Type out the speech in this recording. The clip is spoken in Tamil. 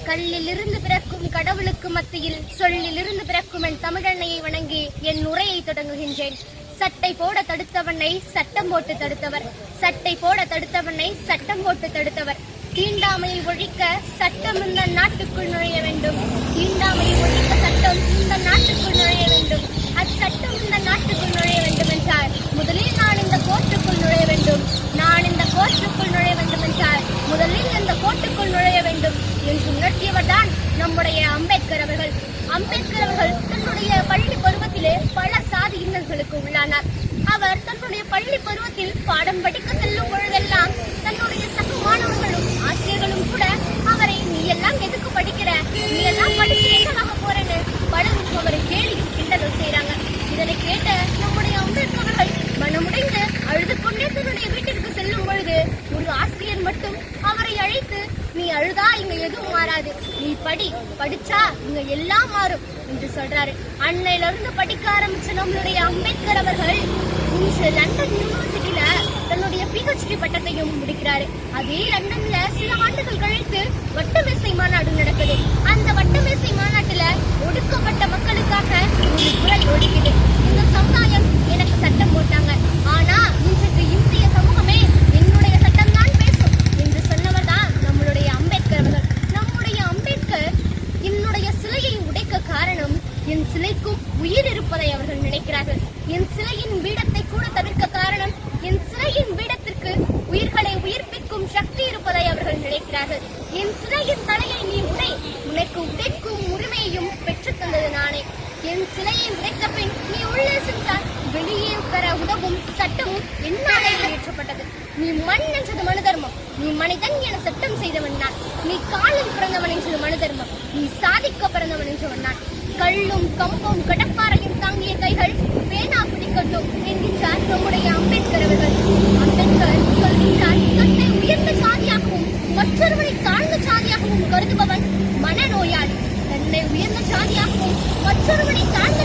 கல்லிலிருந்து பிறக்கும் கடவுளுக்கு மத்தியில் சொல்லிலிருந்து பிறக்கும் என் தமிழன்னையை வணங்கி என் உரையை தொடங்குகின்றேன். சட்டை போட தடுத்தவனை சட்டம் போட்டு தடுத்தவர், சட்டை போட தடுத்தவனை சட்டம் போட்டு தடுத்தவர். தீண்டாமையை ஒழிக்க சட்டம் இந்த நாட்டுக்குள் நுழைய வேண்டும். தீண்டாமையை ஒழிக்க சட்டம் இந்த நாட்டுக்குள் நுழைய வேண்டும். அச்சட்டம் இந்த நாட்டுக்குள் நுழைய வேண்டும் என்றால் முதலில் நான் இந்த கோர்ட்டுக்குள் நுழைய வேண்டும். நான் இந்த கோர்ட்டுக்குள் நுழைய வேண்டும் என்றால் முதலில் இந்த கோர்ட்டுக்குள் நுழைய வேண்டும் என்று உணர்த்தியவர் தான் நம்முடைய அம்பேத்கர் அவர்கள். அம்பேத்கர் அவர்கள் தன்னுடைய பள்ளி பருவத்திலே பல சாதி இன்னல்களுக்கு உள்ளானார். அவர் தன்னுடைய பள்ளி பருவத்தில் பாடம் படிக்க செல்லும் பொழுதெல்லாம் தன்னுடைய சக மாணவர்களும் ஆசிரியர்களும் கூட அவரை நீ எல்லாம் எதுக்கு படிக்கிற, நீ எல்லாம் படிச்சு என்னவாக போறேன்னு பலரும் அவரை கேலியும் கிண்டலும் செய்யறாங்க. இதனை கேட்ட நம்முடைய அம்பேத்கர் அவர்கள் மனமுடைந்து அழுது கொண்டே தன்னுடைய வீட்டிற்கு செல்லும் பொழுது ஒரு ஆசிரியர் மட்டும் அவரை அழைத்து, நீ அழுதா இங்க எதுவும் மாறாது, நீ படிச்சா இங்க எல்லாம் மாறும் என்று சொல்றாரு. அன்னையில இருந்து படிக்க ஆரம்பிச்ச நம்மளுடைய அம்பேத்கர் அவர்கள் இன்று லண்டன் யூனிவர்சிட்டியில தன்னுடைய PhD பட்டத்தையும் முடிக்கிறாரு. அதே லண்டன்ல சில ஆண்டுகள் கழித்து வட்டமேசை மாநாடு நடக்குது. அந்த வட்டமேசை மாநாட்டுல ஒடுக்கப்பட்ட மக்களுக்காக ஒரு குரல் ஒலிக்குது. இந்த சமுதாயம் எனக்கு சட்டம் போட்டாங்க, ஆனா இன்றைக்கு இந்திய சமூகமே என்னுடைய சட்டம் தான் பேசும் என்று சொன்னவர் தான் நம்மளுடைய அம்பேத்கர் அவர்கள். நம்முடைய அம்பேத்கர் என்னுடைய சிலையை உடைக்க காரணம் என் சிலைக்கும் உயிர் இருப்பதை அவர்கள் நினைக்கிறார்கள். என் சிலையின் பீடத்தை கூட தவிர்க்க காரணம் என் சிலையின் பீடத்திற்கு உயிர்களை உயிர்ப்பிக்கும் சக்தி இருப்பதை அவர்கள் நினைக்கிறார்கள். என் சிலையின் தலையை நீ உடை, உனக்கு உடைக்கும் உரிமையையும் பெற்று தந்தது நானே. என் சிலையை உடைத்த பின் நீ உள்ளே சென்றால் வெளியே பெற உதவும் சட்டமும் என்னாலே இயற்றப்பட்டது. நீ மண் என்றது மனு தர்மம், நீ மனிதன் என சட்டம் செய்தவன் நான். நீ காலில் பிறந்தவன் என்றது மனு தர்மம், நீ சாதிக்க பிறந்தவன் என்றவன் நான். கல்லும் கம்பும் கடப்பாறையும் தாங்கிய கைகள் பேனா பிடிக்கட்டும் என்கின்றார் நம்முடைய அம்பேத்கர் அவர்கள். அம்பேத்கர் சொல்கின்றார், தன்னை உயர்ந்த சாதியாகவும் மற்றொருவரை தாழ்ந்த சாதியாகவும் கருதுபவன் மனநோயாளி. தன்னை உயர்ந்த சாதியாகவும் மற்றொருவரை தாழ்ந்த